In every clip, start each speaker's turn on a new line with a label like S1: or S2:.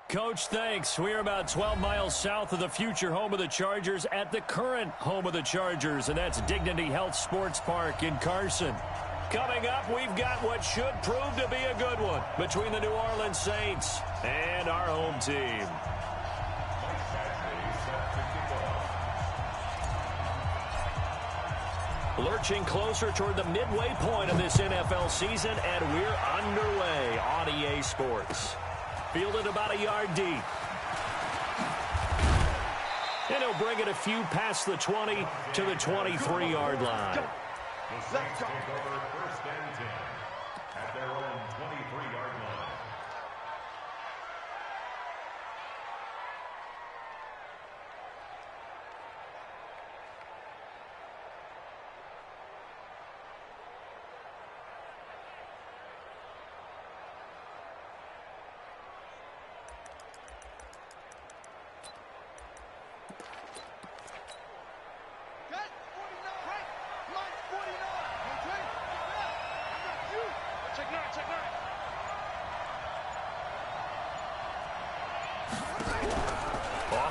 S1: Coach, thanks. We're about 12 miles south of the future home of the Chargers at the current home of the Chargers, and that's Dignity Health Sports Park in Carson. Coming up, we've got what should prove to be a good one between the New Orleans Saints and our home team. Lurching closer toward the midway point of this NFL season, and we're underway on EA Sports. Fielded about a yard deep. And he'll bring it a few past the 20 to the 23-yard line.
S2: The Saints take over first and 10 at their own 23-yard line.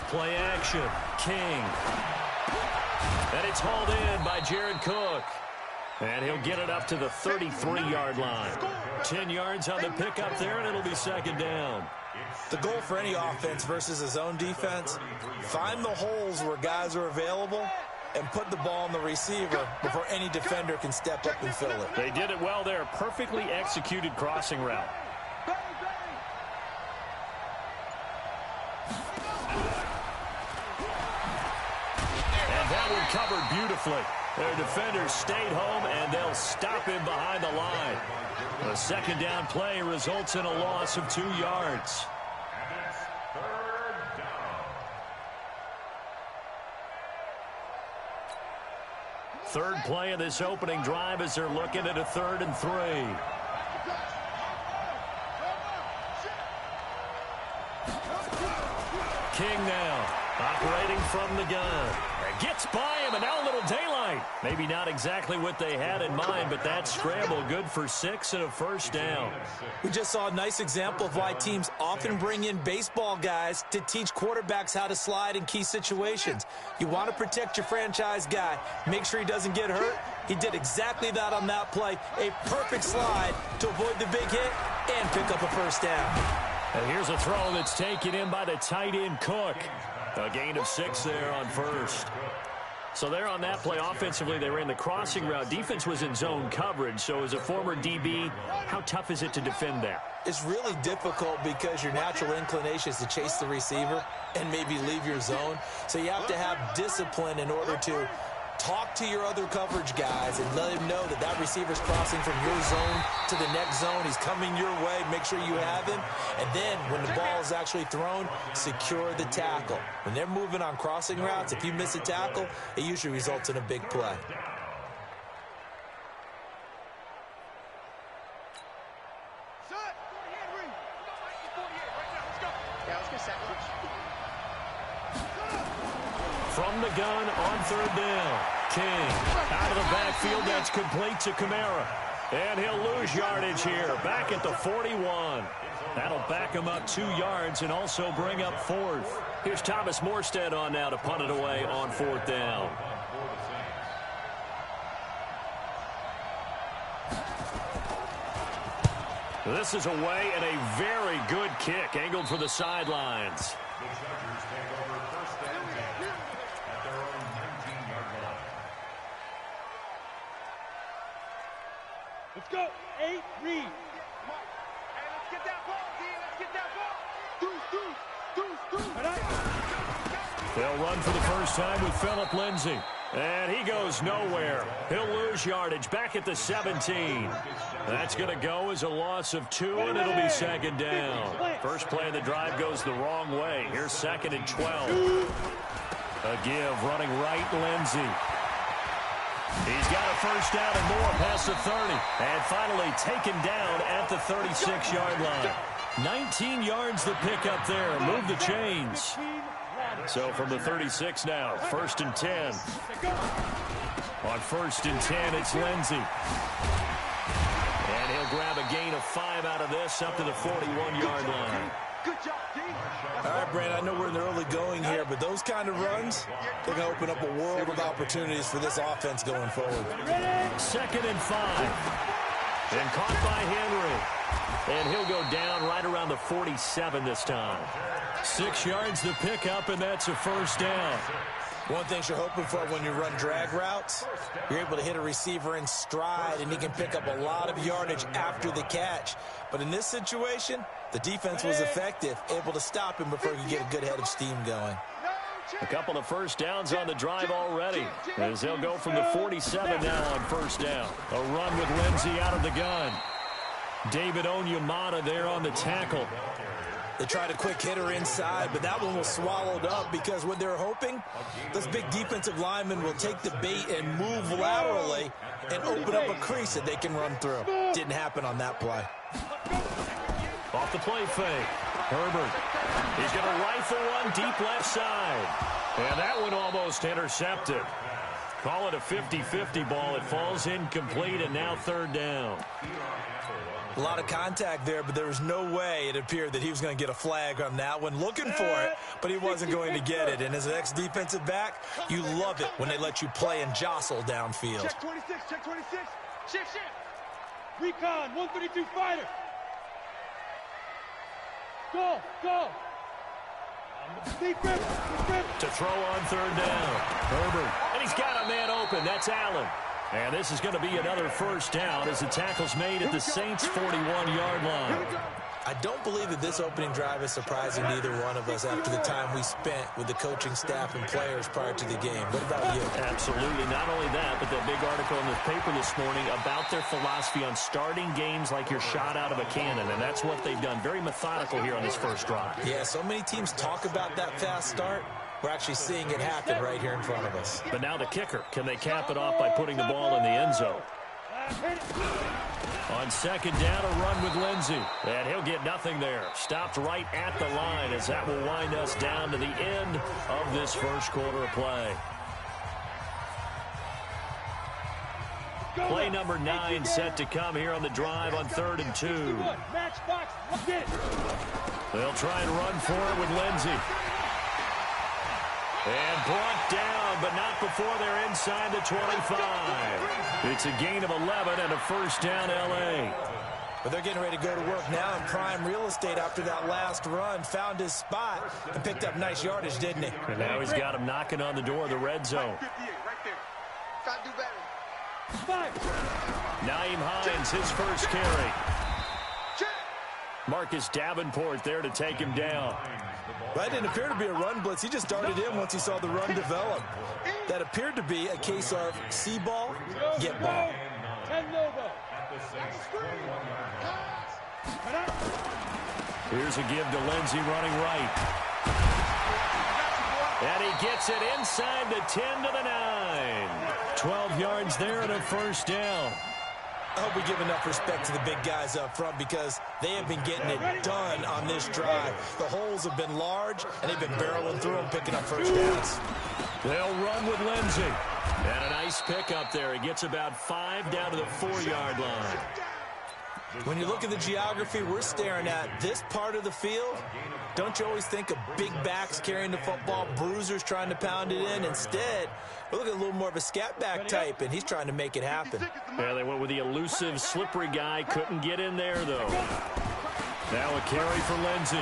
S1: Play action. King. And it's hauled in by Jared Cook. And he'll get it up to the 33-yard line. 10 yards on the pickup there, and it'll be second down.
S3: The goal for any offense versus a zone defense, find the holes where guys are available and put the ball on the receiver before any defender can step up and fill it.
S1: They did it well there. Perfectly executed crossing route. Covered beautifully. Their defenders stayed home, and they'll stop him behind the line. A second down play results in a loss of 2 yards.
S2: And it's third down.
S1: Third play of this opening drive as they're looking at a 3rd and 3. King now, operating from the gun. Gets by him, and now a little daylight. Maybe not exactly what they had in mind, but that scramble good for 6 and a first down.
S3: We just saw a nice example of why teams often bring in baseball guys to teach quarterbacks how to slide in key situations. You want to protect your franchise guy. Make sure he doesn't get hurt. He did exactly that on that play. A perfect slide to avoid the big hit and pick up a first down.
S1: And here's a throw that's taken in by the tight end Cook. A gain of 6 there on first. So there on that play, offensively, they ran the crossing route. Defense was in zone coverage. So as a former DB, how tough is it to defend that?
S3: It's really difficult because your natural inclination is to chase the receiver and maybe leave your zone. So you have to have discipline in order to talk to your other coverage guys and let him know that that receiver's crossing from your zone to the next zone. He's coming your way. Make sure you have him. And then when the ball is actually thrown, secure the tackle. When they're moving on crossing routes, if you miss a tackle, it usually results in a big play.
S1: From the gun on 3rd down. King out of the backfield. That's complete to Kamara. And he'll lose yardage here. Back at the 41. That'll back him up 2 yards and also bring up 4th. Here's Thomas Morstead on now to punt it away on 4th down. This is away and a very good kick angled for the sidelines.
S2: The Chargers take over first and 10 at their own 19-yard line.
S4: Let's go. 8, read.
S5: Come on. Hey, let's get that ball, D. Let's get that ball. Deuce.
S1: They'll run for the first time with Phillip Lindsay. And he goes nowhere. He'll lose yardage back at the 17. That's going to go as a loss of 2, and it'll be second down. First play of the drive goes the wrong way. Here's 2nd and 12. A give running right, Lindsay. He's got a first down and more past the 30. And finally taken down at the 36-yard line. 19 yards the pickup there. Move the chains. So from the 36 now, 1st and 10. On 1st and 10, it's Lindsay. And he'll grab a gain of 5 out of this up to the 41-yard line.
S5: Good job, D.
S3: All right, Brandon, I know we're in the early going here, but those kind of runs, they're going to open up a world of opportunities for this offense going forward.
S1: 2nd and 5. And caught by Henry. And he'll go down right around the 47 this time. 6 yards to pick up, and that's a first down.
S3: One thing you're hoping for when you run drag routes, you're able to hit a receiver in stride, and he can pick up a lot of yardage after the catch. But in this situation, the defense was effective, able to stop him before he could get a good head of steam going.
S1: A couple of first downs on the drive already, as they'll go from the 47 now on first down. A run with Lindsey out of the gun. David Onyemata there on the tackle.
S3: They tried a quick hitter inside, but that one was swallowed up because what they're hoping, those big defensive linemen will take the bait and move laterally and open up a crease that they can run through. Didn't happen on that play.
S1: Off the play fake. Herbert. He's going to rifle one deep left side. And that one almost intercepted. Call it a 50-50 ball. It falls incomplete, and now 3rd down.
S3: A lot of contact there, but there was no way it appeared that he was going to get a flag on that one. Looking for it, but he wasn't going to get it. And as an ex-defensive back, you love it when they let you play and jostle downfield.
S5: Check 26, check 26. Shift. Recon, 132 fighter. Go. Deep grip.
S1: To throw on 3rd down. Herbert. And he's got a man open. That's Allen. And this is going to be another first down as the tackle's made at the Saints' 41-yard line.
S3: I don't believe that this opening drive is surprising to either one of us after the time we spent with the coaching staff and players prior to the game. What about you?
S1: Absolutely. Not only that, but that big article in the paper this morning about their philosophy on starting games like you're shot out of a cannon, and that's what they've done. Very methodical here on this first drive.
S3: Yeah, so many teams talk about that fast start. We're actually seeing it happen right here in front of us.
S1: But now the kicker. Can they cap it off by putting the ball in the end zone? On 2nd down, a run with Lindsey. And he'll get nothing there. Stopped right at the line as that will wind us down to the end of this first quarter of play. Play number 9 set to come here on the drive on 3rd and 2. They'll try and run for it with Lindsey. And brought down, but not before they're inside the 25. It's a gain of 11 and a first down, L.A.
S3: But they're getting ready to go to work now in prime real estate after that last run. Found his spot and picked up nice yardage, didn't he?
S1: And now he's got him knocking on the door of the red zone.
S5: Try to do better.
S1: Naeem Hines, his first carry. Marcus Davenport there to take him down.
S3: That didn't appear to be a run blitz. He just darted in once he saw the run develop. That appeared to be a case of see ball, get ball.
S1: Here's a give to Lindsey running right. And he gets it inside the 10 to the 9. 12 yards there and a first down.
S3: I hope we give enough respect to the big guys up front because they have been getting it done on this drive. The holes have been large, and they've been barreling through them, picking up first downs.
S1: They'll run with Lindsey. And a nice pickup there. He gets about 5 down to the 4-yard line.
S3: When you look at the geography we're staring at, this part of the field, don't you always think of big backs carrying the football, bruisers trying to pound it in? Instead, we're looking at a little more of a scat back type, and he's trying to make it happen.
S1: Yeah, they went with the elusive, slippery guy. Couldn't get in there, though. Now a carry for Lindsey.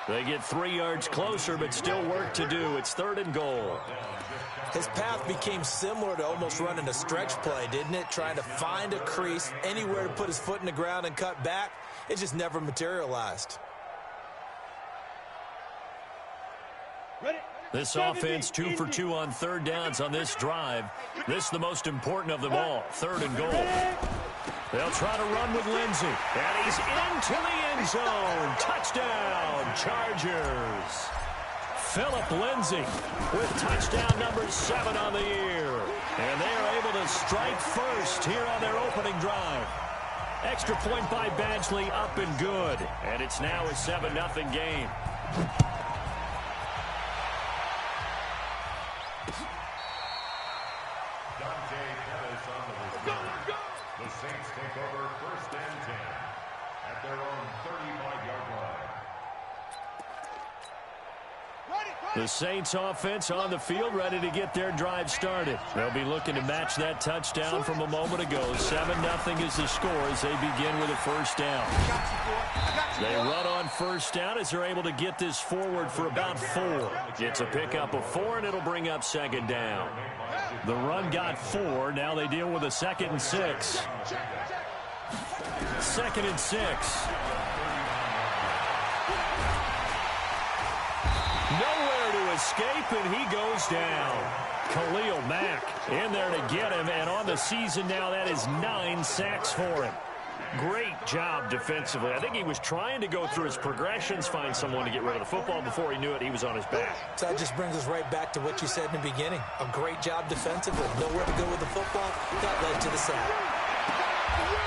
S1: They get 3 yards closer, but still work to do. It's 3rd and goal.
S3: His path became similar to almost running a stretch play, didn't it? Trying to find a crease, anywhere to put his foot in the ground and cut back. It just never materialized.
S1: This offense 2 for 2 on 3rd downs on this drive. This is the most important of them all. 3rd and goal. They'll try to run with Lindsey. And he's into the end zone. Touchdown, Chargers. Philip Lindsey with touchdown number 7 on the year. And they are able to strike first here on their opening drive. Extra point by Badgley, up and good. And it's now a 7-0 game.
S2: The Saints take over 1st and 10 at their own 35
S1: The Saints offense on the field, ready to get their drive started. They'll be looking to match that touchdown from a moment ago. 7-0 is the score as they begin with a first down. They run on first down as they're able to get this forward for about 4. It's a pickup of 4, and it'll bring up second down. The run got 4. Now they deal with a 2nd and 6. 2nd and 6. Nowhere to escape, and he goes down. Khalil Mack in there to get him, and on the season now, that is 9 sacks for him. Great job defensively. I think he was trying to go through his progressions, find someone to get rid of the football. Before he knew it, he was on his back.
S3: So that just brings us right back to what you said in the beginning. A great job defensively. Nowhere to go with the football. That led to the sack.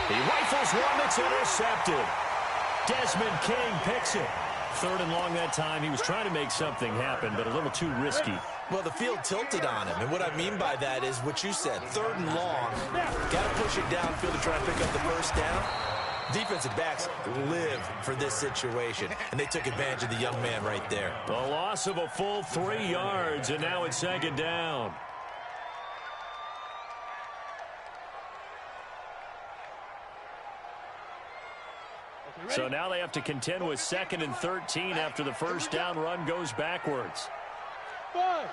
S1: He rifles one that's intercepted. Desmond King picks it. 3rd and long that time. He was trying to make something happen, but a little too risky.
S3: Well, the field tilted on him, and what I mean by that is what you said. 3rd and long. Got to push it downfield to try and pick up the first down. Defensive backs live for this situation, and they took advantage of the young man right there.
S1: The loss of a full 3 yards, and now it's 2nd down. So now they have to contend with 2nd and 13 after the first down run goes backwards.
S5: 5.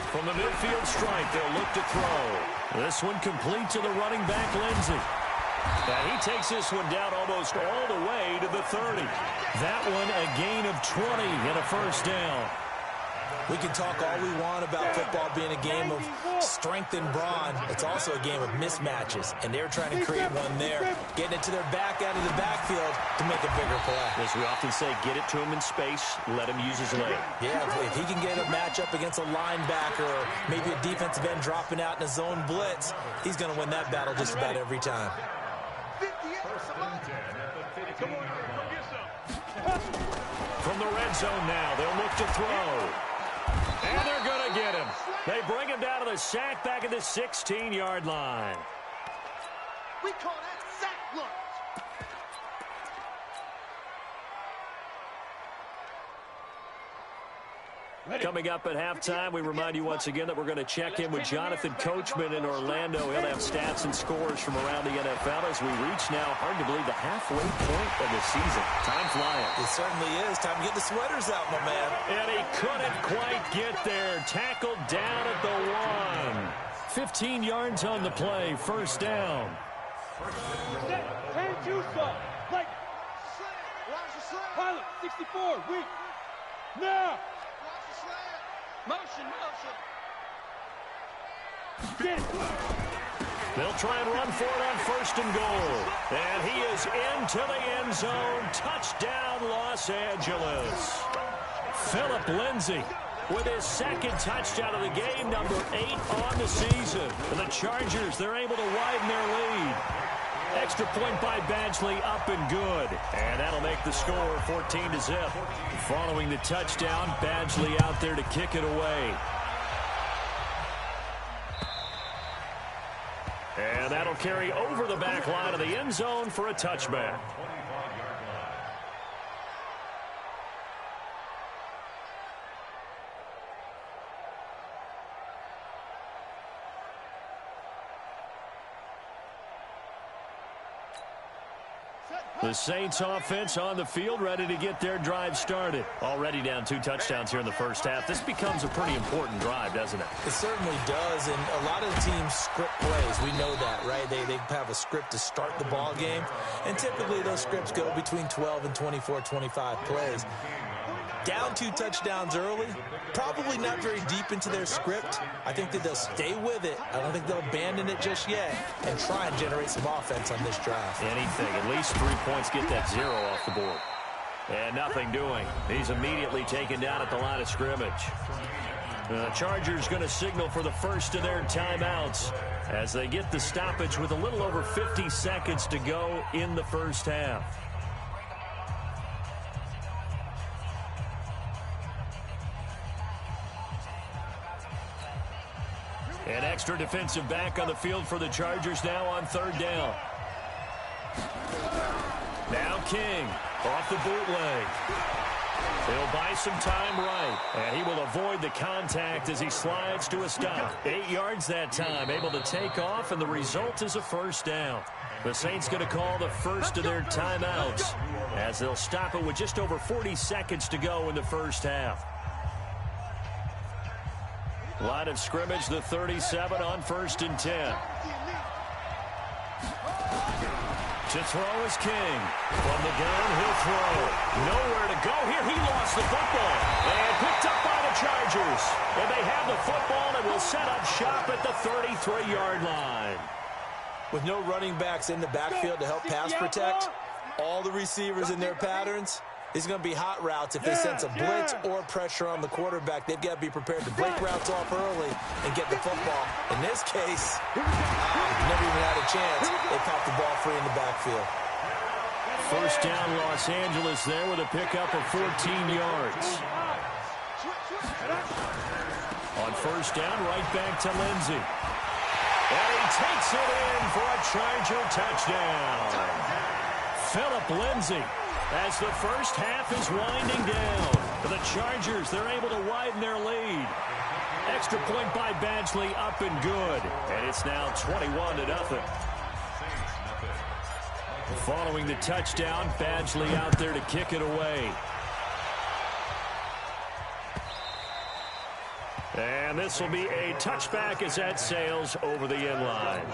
S1: From the midfield strike, they'll look to throw. This one complete to the running back, Lindsey. And he takes this one down almost all the way to the 30. That one a gain of 20 and a first down.
S3: We can talk all we want about football being a game of strength and brawn. It's also a game of mismatches, and they're trying to create one there, getting it to their back out of the backfield to make a bigger play.
S1: As we often say, get it to him in space, let him use his leg.
S3: Yeah, if he can get a matchup against a linebacker or maybe a defensive end dropping out in a zone blitz, he's going to win that battle just about every time.
S1: From the red zone now, they'll look to throw. And they're going to get him. They bring him down to the sack back at the 16-yard line.
S5: We call that sack lunch.
S1: Coming up at halftime, we remind you once again that we're going to check in with Jonathan Coachman in Orlando. He'll have stats and scores from around the NFL as we reach now, hard to believe, the halfway point of the season. Time flying.
S3: It certainly is. Time to get the sweaters out, my man.
S1: And he couldn't quite get there. Tackled down at the 1. 15 yards on the play. First down.
S5: Hand you some. Like. Pilot, 64, weak. Now. Motion. Get it.
S1: They'll try and run for it on 1st and goal. And he is into the end zone. Touchdown, Los Angeles. Philip Lindsay with his 2nd touchdown of the game, number 8 on the season. And the Chargers, they're able to widen their lead. Extra point by Badgley, up and good. And that'll make the score 14-0. Following the touchdown, Badgley out there to kick it away. And that'll carry over the back line of the end zone for a touchback. The Saints offense on the field, ready to get their drive started. Already down 2 touchdowns here in the first half. This becomes a pretty important drive, doesn't it?
S3: It certainly does, and a lot of the teams script plays. We know that, right? They have a script to start the ball game, and typically those scripts go between 12 and 24, 25 plays. Down 2 touchdowns early, probably not very deep into their script. I think that they'll stay with it. I don't think they'll abandon it just yet and try and generate some offense on this drive.
S1: Anything. At least 3 points, get that 0 off the board. And nothing doing. He's immediately taken down at the line of scrimmage. The Chargers going to signal for the first of their timeouts as they get the stoppage with a little over 50 seconds to go in the first half. An extra defensive back on the field for the Chargers now on 3rd down. Now King off the bootleg. He'll buy some time right, and he will avoid the contact as he slides to a stop. 8 yards that time, able to take off, and the result is a first down. The Saints going to call the first of their timeouts as they'll stop it with just over 40 seconds to go in the first half. Line of scrimmage, the 37 on 1st and 10. To throw is King. From the gun, he'll throw. Nowhere to go here. He lost the football. And picked up by the Chargers. And they have the football and will set up shop at the 33-yard line.
S3: With no running backs in the backfield to help pass protect, all the receivers in their patterns, it's going to be hot routes if they sense a blitz or pressure on the quarterback. They've got to be prepared to break routes off early and get the football. In this case, never even had a chance. They popped the ball free in the backfield.
S1: First down, Los Angeles there with a pickup of 14 yards. On first down, right back to Lindsey. And he takes it in for a Charger touchdown. Philip Lindsey. As the first half is winding down. For the Chargers, they're able to widen their lead. Extra point by Badgley, up and good. And it's now 21-0. Following the touchdown, Badgley out there to kick it away. And this will be a touchback as that sails over the end line.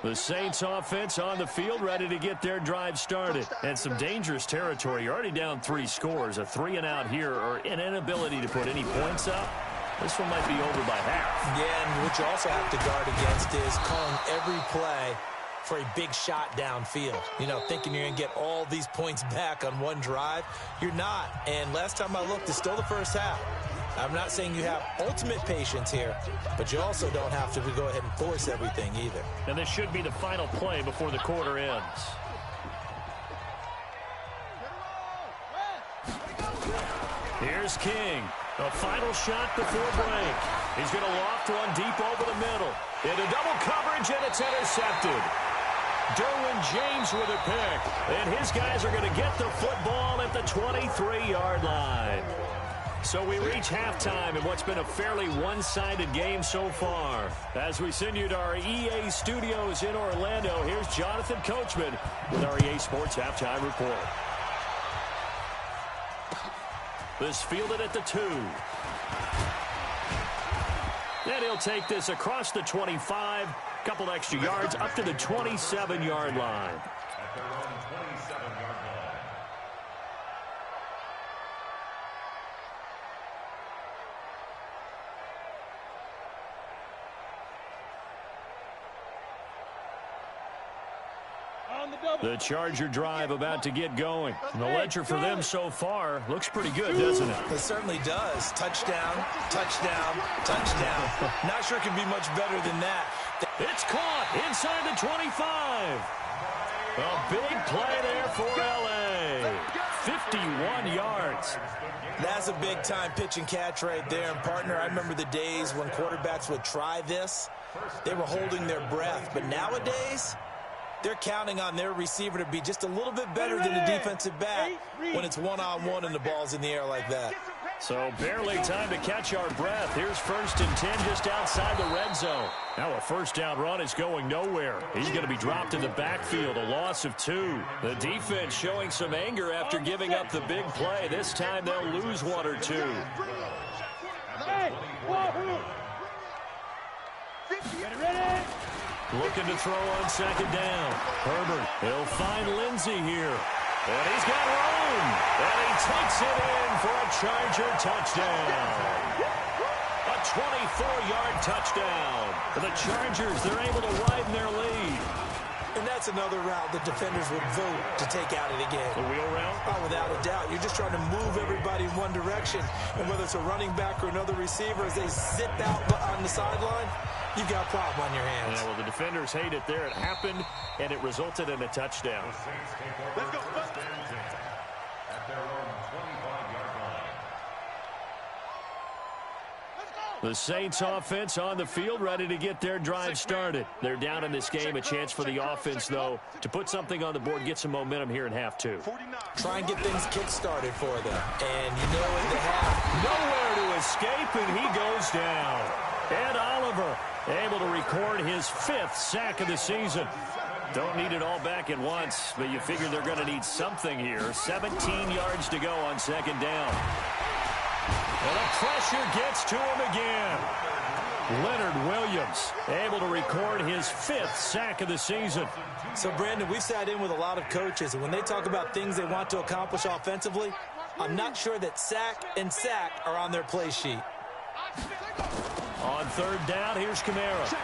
S1: The Saints offense on the field, ready to get their drive started. And some dangerous territory. You're already down 3 scores. A 3-and-out here, or an inability to put any points up. This one might be over by half.
S3: Yeah, and what you also have to guard against is calling every play for a big shot downfield. You know, thinking you're going to get all these points back on one drive. You're not. And last time I looked, it's still the first half. I'm not saying you have ultimate patience here, but you also don't have to go ahead and force everything either.
S1: And this should be the final play before the quarter ends. Here's King. A final shot before break. He's going to loft one deep over the middle. Into double coverage, and it's intercepted. Derwin James with a pick. And his guys are going to get the football at the 23-yard line. So we reach halftime in what's been a fairly one-sided game so far. As we send you to our EA studios in Orlando, here's Jonathan Coachman with our EA Sports Halftime Report. This fielded at the 2. Then he'll take this across the 25, couple extra yards up to the 27-yard line.
S2: At their own 27-yard line.
S1: The Charger drive about to get going. And the ledger for them so far looks pretty good, doesn't it?
S3: It certainly does. Touchdown, touchdown, touchdown. Not sure it can be much better than that.
S1: It's caught inside the 25. A big play there for L.A. 51 yards.
S3: That's a big-time pitch and catch right there. And, partner, I remember the days when quarterbacks would try this. They were holding their breath. But nowadays, they're counting on their receiver to be just a little bit better than the defensive back when it's one-on-one and the ball's in the air like that.
S1: So barely time to catch our breath. Here's 1st and 10 just outside the red zone. Now a first down run is going nowhere. He's going to be dropped in the backfield, a loss of 2. The defense showing some anger after giving up the big play. This time they'll lose 1 or 2.
S5: Get ready.
S1: Looking to throw on 2nd down. Herbert, he'll find Lindsey here. And he's got room. And he takes it in for a Charger touchdown. A 24-yard touchdown. For the Chargers, they're able to widen their lead.
S3: And that's another route the defenders would vote to take out of the game.
S1: The wheel route?
S3: Oh, without a doubt. You're just trying to move everybody in one direction. And whether it's a running back or another receiver, as they zip out on the sideline, you've got a problem on your hands.
S1: Yeah, well, the defenders hate it there. It happened, and it resulted in a touchdown.
S5: Let's go.
S1: The Saints offense on the field, ready to get their drive started. They're down in this game. A chance for the offense, though, to put something on the board, get some momentum here in half two.
S3: Try and get things kick-started for them. And you know in the half,
S1: nowhere to escape, and he goes down. Ed Oliver able to record his 5th sack of the season. Don't need it all back at once, but you figure they're going to need something here. 17 yards to go on second down. And the pressure gets to him again. Leonard Williams able to record his 5th sack of the season.
S3: So, Brandon, we've sat in with a lot of coaches, and when they talk about things they want to accomplish offensively, I'm not sure that sack and sack are on their play sheet.
S1: On third down, here's Kamara.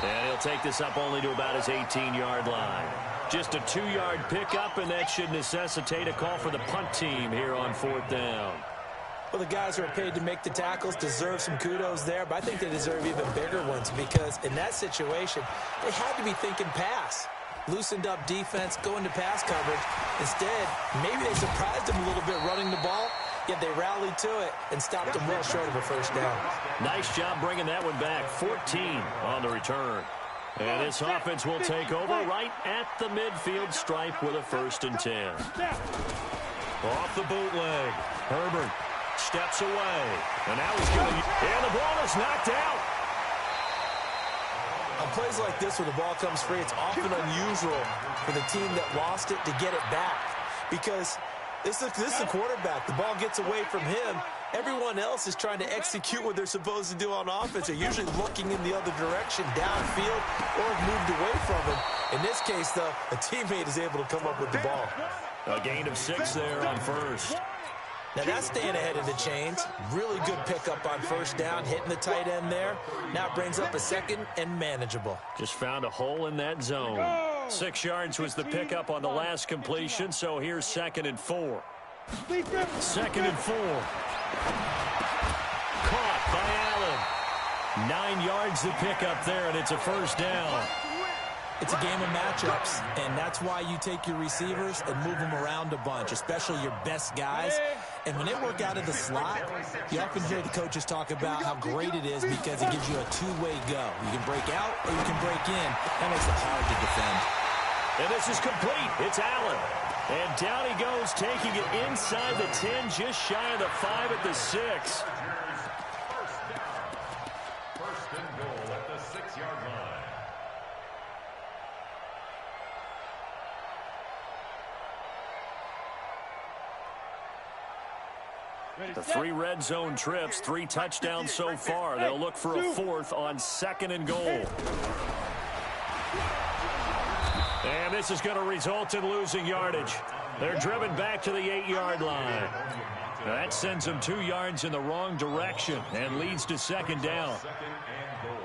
S1: And he'll take this up only to about his 18-yard line. Just a 2-yard pickup, and that should necessitate a call for the punt team here on 4th down.
S3: Well, the guys who are paid to make the tackles deserve some kudos there, but I think they deserve even bigger ones because in that situation, they had to be thinking pass. Loosened up defense, going to pass coverage. Instead, maybe they surprised him a little bit running the ball, yet they rallied to it and stopped him well short of a first down.
S1: Nice job bringing that one back. 14 on the return. And this offense will take over right at the midfield stripe with a 1st and 10. Off the bootleg. Herbert steps away. And now he's going to... And the ball is knocked out.
S3: On plays like this where the ball comes free, it's often unusual for the team that lost it to get it back. Because this is the quarterback. The ball gets away from him. Everyone else is trying to execute what they're supposed to do on offense. They're usually looking in the other direction, downfield, or have moved away from him. In this case, though, a teammate is able to come up with the ball.
S1: A gain of 6 there on first.
S3: Now that's staying ahead of the chains. Really good pickup on first down, hitting the tight end there. Now it brings up a 2nd and manageable.
S1: Just found a hole in that zone. 6 yards was the pickup on the last completion, so here's 2nd and 4. 2nd and 4. Caught by Allen. 9 yards to pick up there, and it's a first down.
S3: It's a game of matchups, and that's why you take your receivers and move them around a bunch, especially your best guys. And when they work out of the slot, you often hear the coaches talk about how great it is because it gives you a two-way go. You can break out or you can break in. That makes it hard to defend.
S1: And this is complete. It's Allen. And down he goes, taking it inside the 10, just shy of the 5 at the 6.
S2: First and goal at the 6-yard line.
S1: The 3 red zone trips, 3 touchdowns so far. They'll look for a 4th on 2nd and goal. And this is going to result in losing yardage. They're driven back to the 8-yard line. That sends them 2 yards in the wrong direction and leads to 2nd down.
S2: 2nd and goal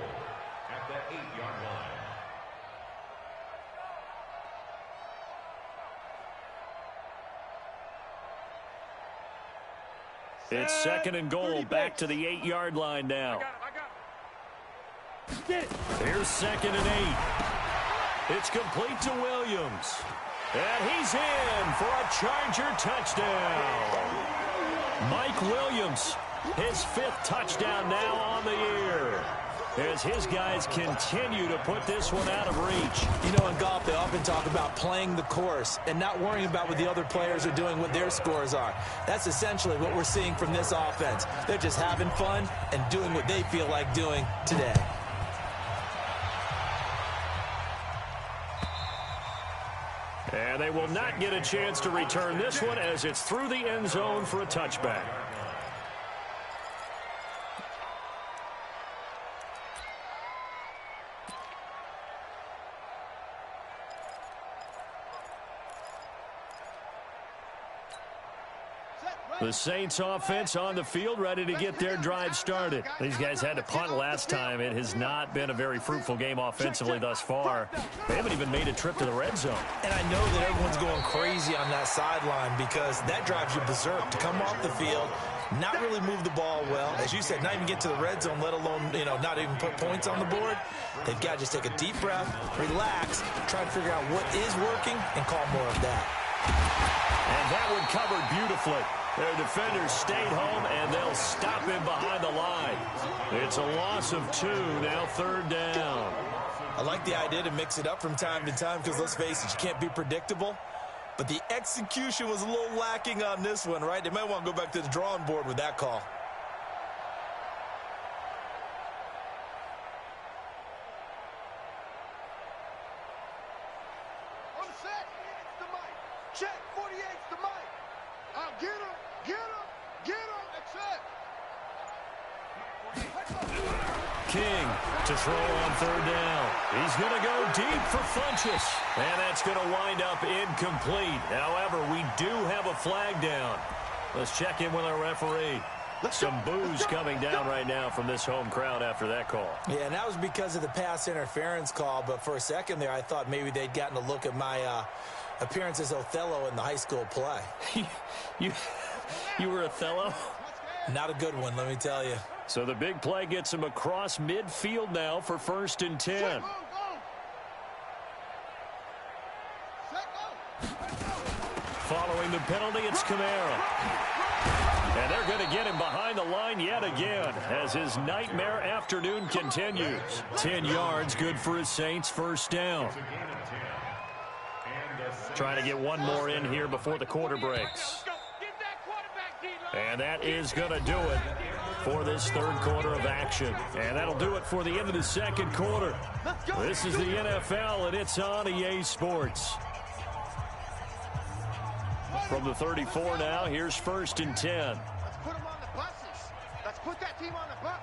S2: at the 8-yard line.
S1: It's 2nd and goal, back to the 8-yard line now. Here's 2nd and 8. It's complete to Williams. And he's in for a Charger touchdown. Mike Williams, his 5th touchdown now on the year, as his guys continue to put this one out of reach.
S3: You know, in golf, they often talk about playing the course and not worrying about what the other players are doing, what their scores are. That's essentially what we're seeing from this offense. They're just having fun and doing what they feel like doing today.
S1: And they will not get a chance to return this one as it's through the end zone for a touchback. The Saints offense on the field, ready to get their drive started. These guys had to punt last time. It has not been a very fruitful game offensively thus far. They haven't even made a trip to the red zone.
S3: And I know that everyone's going crazy on that sideline because that drives you berserk to come off the field, not really move the ball well. As you said, not even get to the red zone, let alone, not even put points on the board. They've got to just take a deep breath, relax, try to figure out what is working, and call more of that.
S1: And that one covered beautifully. Their defenders stayed home, and they'll stop him behind the line. It's a loss of 2, now 3rd down.
S3: I like the idea to mix it up from time to time because, let's face it, you can't be predictable. But the execution was a little lacking on this one, right? They might want to go back to the drawing board with that call.
S5: On the set, it's the mic. Check, 48's the mic. I'll get him, get him, get him. That's it.
S1: King to throw on 3rd down. He's going to go deep for Funchess. And that's going to wind up incomplete. However, we do have a flag down. Let's check in with our referee. Some boos coming down right now from this home crowd after that call.
S3: Yeah, and that was because of the pass interference call. But for a second there, I thought maybe they'd gotten a look at my appearance as Othello in the high school play.
S1: You were Othello?
S3: Not a good one, let me tell you.
S1: So the big play gets him across midfield now for 1st and 10. Following the penalty, it's Kamara. And they're going to get him behind the line yet again as his nightmare afternoon continues. 10 yards, good for his Saints, 1st down. Trying to get one more in here before the quarter breaks. And that is going to do it for this 3rd quarter of action. And that'll do it for the end of the 2nd quarter. This is the NFL, and it's on EA Sports. From the 34 now, here's 1st and 10.
S5: Let's put them on the buses. Let's put that team on the bus.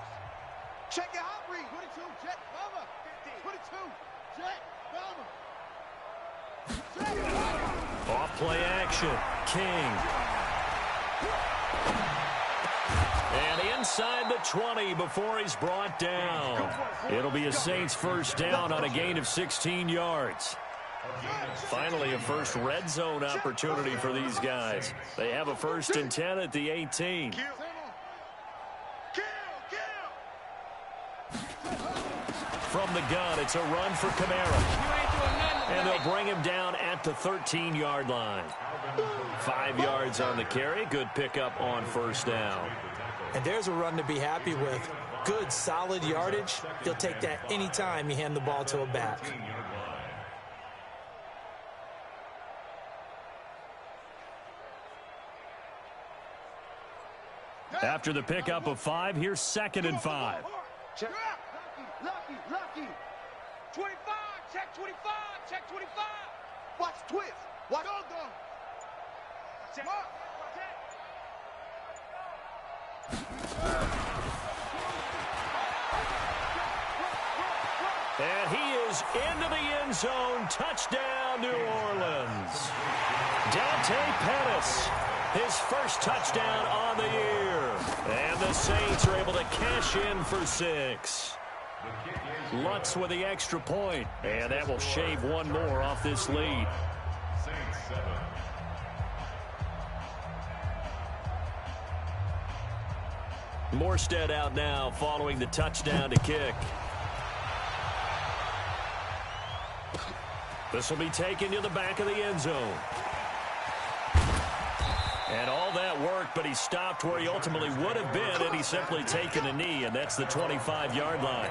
S5: Check it out, Reed. 22, Jet, Bubba. 22, Jet, Bubba.
S1: Off play action. King. And inside the 20 before he's brought down. It'll be a Saints 1st down on a gain of 16 yards. Finally, a first red zone opportunity for these guys. They have a 1st and 10 at the 18. From the gun, it's a run for Kamara. And they'll bring him down at the 13-yard line. 5 yards on the carry. Good pickup on 1st down.
S3: And there's a run to be happy with. Good, solid yardage. He'll take that anytime you hand the ball to a back.
S1: After the pickup of 5, here's 2nd and 5.
S5: Check. Lucky. 25, check 25, check 25. Watch twist. Watch. Go. Check.
S1: And he is into the end zone. Touchdown, New Orleans. Dante Pettis, his 1st touchdown on the year. And the Saints are able to cash in for 6. Lutz with the extra point. And that will shave one more off this lead.
S2: Saints 7.
S1: Morstead out now following the touchdown to kick. This will be taken to the back of the end zone. And all that worked, but he stopped where he ultimately would have been had he simply taken a knee, and that's the 25-yard line.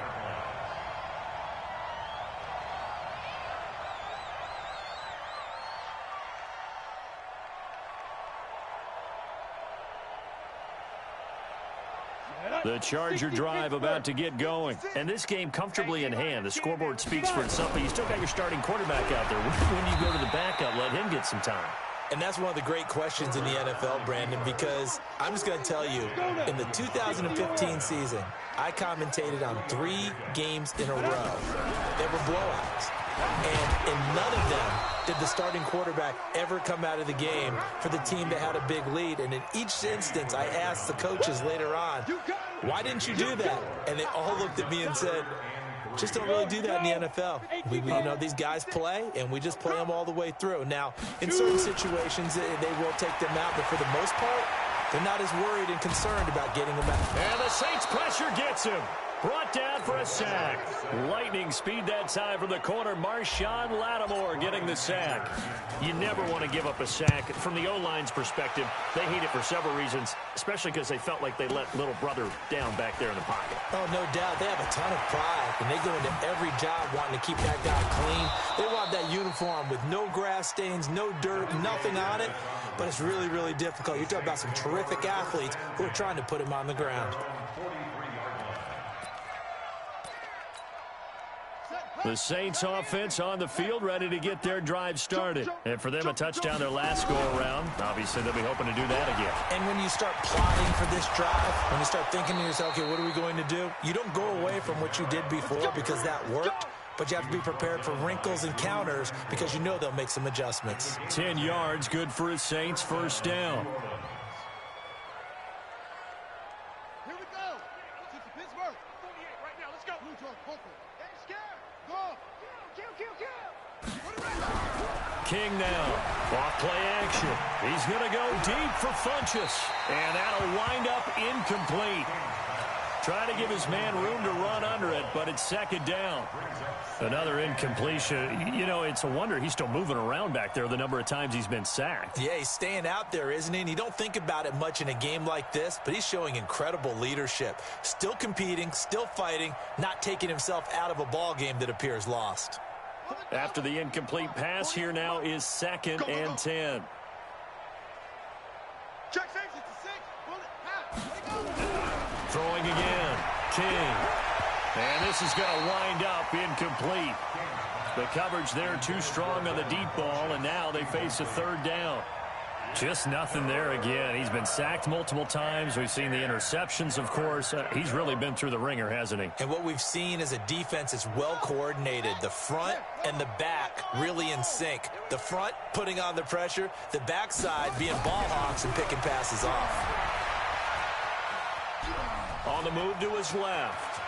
S1: The Charger drive about to get going. And this game comfortably in hand. The scoreboard speaks for itself, but you still got your starting quarterback out there. When you go to the backup, let him get some time.
S3: And that's one of the great questions in the NFL, Brandon, because I'm just going to tell you, in the 2015 season, I commentated on 3 games in a row. They were blowouts. And in none of them did the starting quarterback ever come out of the game for the team that had a big lead. And in each instance, I asked the coaches later on, why didn't you do that? And they all looked at me and said, just don't really do that in the NFL. You know, these guys play, and we just play them all the way through. Now, in certain situations, they will take them out, but for the most part, they're not as worried and concerned about getting them out.
S1: And the Saints pressure gets him. Brought down for a sack. Lightning speed that time from the corner. Marshawn Lattimore getting the sack. You never want to give up a sack. From the O-line's perspective, they hate it for several reasons, especially because they felt like they let little brother down back there in the pocket.
S3: Oh, no doubt. They have a ton of pride, and they go into every job wanting to keep that guy clean. They want that uniform with no grass stains, no dirt, nothing on it, but it's really, really difficult. You're talking about some terrific athletes who are trying to put him on the ground.
S1: The Saints offense on the field, ready to get their drive started. And for them, a touchdown their last go-around. Obviously, they'll be hoping to do that again.
S3: And when you start plotting for this drive, when you start thinking to yourself, okay, what are we going to do? You don't go away from what you did before because that worked, but you have to be prepared for wrinkles and counters because you know they'll make some adjustments.
S1: 10 yards, good for a Saints first down.
S5: Here we go. This is Pittsburgh. 48 right now. Let's go. Blue Jordan, Poker. Ain't scared. Go. Kill.
S1: King now. Off play action. He's going to go deep for Funchess. And that'll wind up incomplete. Trying to give his man room to run under it, but it's second down. Another incompletion. You know, it's a wonder he's still moving around back there the number of times he's been sacked.
S3: Yeah, he's staying out there, isn't he? And you don't think about it much in a game like this, but he's showing incredible leadership. Still competing, still fighting, not taking himself out of a ball game that appears lost.
S1: After the incomplete pass, here now is second and 10.
S5: Check safety to 6. Bullet, pass.
S1: Throwing again. King. And this is going to wind up incomplete. The coverage there too strong on the deep ball, and now they face a third down. Just nothing there again. He's been sacked multiple times. We've seen the interceptions, of course. He's really been through the ringer, hasn't he?
S3: And what we've seen is a defense that's well coordinated. The front and the back really in sync. The front putting on the pressure, the backside being ball hawks and picking passes off.
S1: On the move to his left.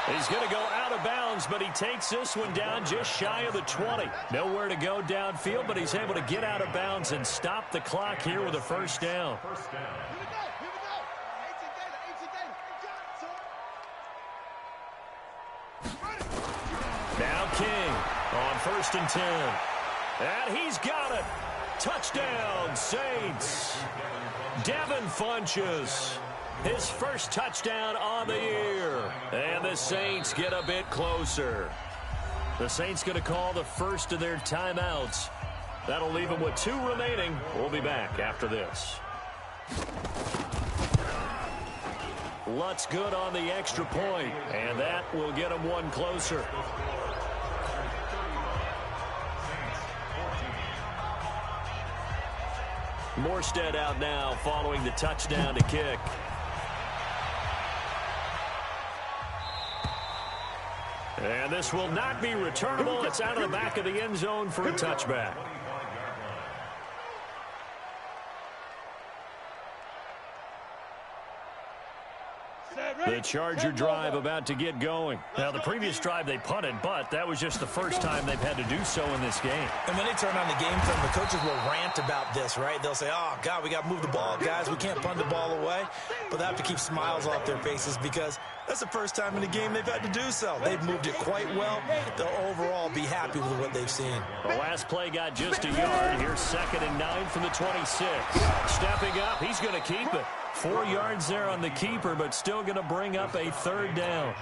S1: He's going to go out of bounds, but he takes this one down just shy of the 20. Nowhere to go downfield, but he's able to get out of bounds and stop the clock here with a first down.
S5: Here we go. 18 data.
S1: Now King on 1st and 10. And he's got it. Touchdown, Saints. Devin Funchess. His first touchdown on the year. And the Saints get a bit closer. The Saints going to call the first of their timeouts. That'll leave them with 2 remaining. We'll be back after this. Lutz good on the extra point, and that will get them 1 closer. Morstead out now following the touchdown to kick. And this will not be returnable. It's out of the back of the end zone for a touchback. The Charger drive about to get going. Now, the previous drive they punted, but that was just the first time they've had to do so in this game.
S3: And when they turn on the game film, the coaches will rant about this, right? They'll say, oh, God, we got to move the ball, guys. We can't punt the ball away. But they have to keep smiles off their faces because that's the first time in the game they've had to do so. They've moved it quite well. They'll overall be happy with what they've seen.
S1: The last play got just a yard. Here's 2nd and 9 from the 26. Stepping up, he's going to keep it. 4 yards there on the keeper, but still going to bring up a 3rd down.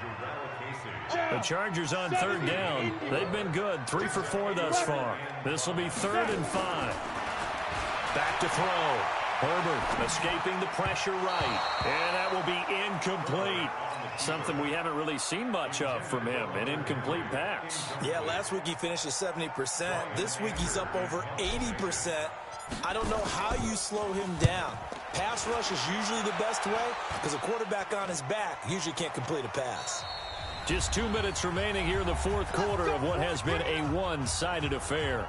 S1: The Chargers on 3rd down. They've been good, 3 for 4 thus far. This will be 3rd and 5. Back to throw. Herbert escaping the pressure right. And that will be incomplete. Something we haven't really seen much of from him, an incomplete pass.
S3: Yeah, last week he finished at 70%. This week he's up over 80%. I don't know how you slow him down. Pass rush is usually the best way because a quarterback on his back usually can't complete a pass.
S1: Just 2 minutes remaining here in the 4th quarter of what has been a one-sided affair.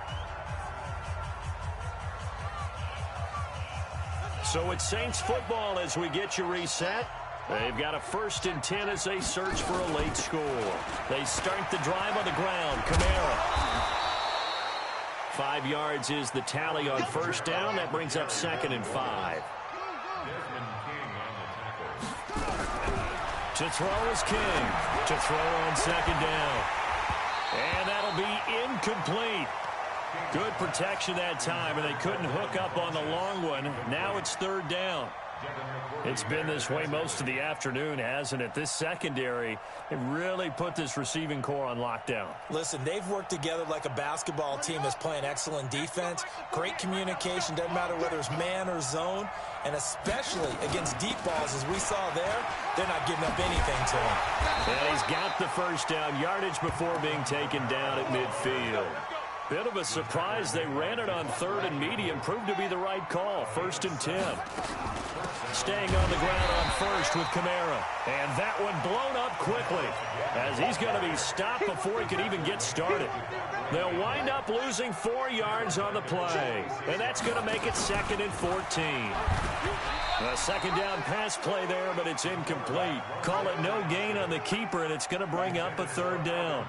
S1: So it's Saints football as we get you reset. They've got a 1st and 10 as they search for a late score. They start the drive on the ground. Kamara. 5 yards is the tally on 1st down. That brings up 2nd and 5. To throw is King. To throw on second down. And that'll be incomplete. Good protection that time, and they couldn't hook up on the long one. Now it's third down. It's been this way most of the afternoon, hasn't it? This secondary, it really put this receiving core on lockdown.
S3: Listen, they've worked together like a basketball team that's playing excellent defense. Great communication, doesn't matter whether it's man or zone. And especially against deep balls, as we saw there, they're not giving up anything to him.
S1: And he's got the first down yardage before being taken down at midfield. Bit of a surprise. They ran it on third and medium. Proved to be the right call. 1st and 10. Staying on the ground on first with Kamara. And that one blown up quickly as he's going to be stopped before he could even get started. They'll wind up losing 4 yards on the play. And that's going to make it 2nd and 14. A second down pass play there, but it's incomplete. Call it no gain on the keeper, and it's going to bring up a 3rd down.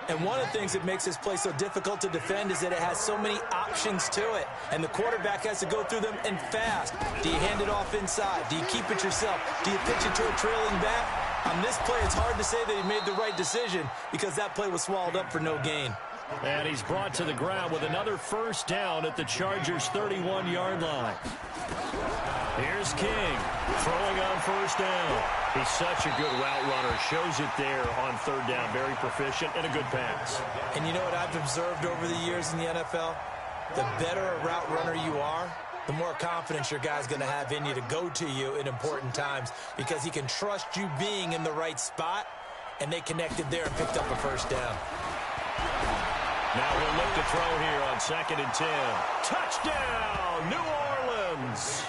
S3: And one of the things that makes this play so difficult to defend is that it has so many options to it. And the quarterback has to go through them and fast. Do you hand it off inside? Do you keep it yourself? Do you pitch it to a trailing back? On this play, it's hard to say that he made the right decision because that play was swallowed up for no gain.
S1: And he's brought to the ground with another first down at the Chargers' 31-yard line. Here's King throwing on first down. He's such a good route runner. Shows it there on third down. Very proficient and a good pass.
S3: And you know what I've observed over the years in the NFL? The better a route runner you are, the more confidence your guy's going to have in you to go to you in important times because he can trust you being in the right spot, and they connected there and picked up a first down.
S1: Now we'll look to throw here on 2nd and 10. Touchdown, New Orleans.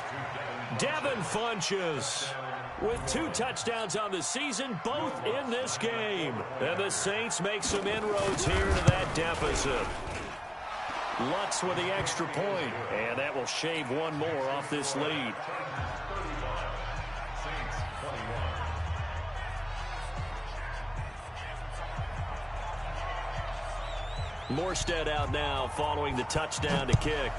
S1: Devin Funchess with 2 touchdowns on the season, both in this game. And the Saints make some inroads here to that deficit. Lutz with the extra point, and that will shave one more off this lead. Morstead out now following the touchdown to kick.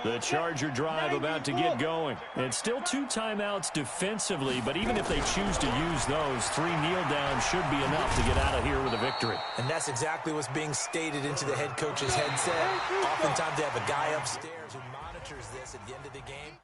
S1: The Charger drive about to get going. It's still 2 timeouts defensively, but even if they choose to use those, 3 kneel downs should be enough to get out of here with a victory.
S3: And that's exactly what's being stated into the head coach's headset. Oftentimes they have a guy upstairs who monitors this at the end of the game.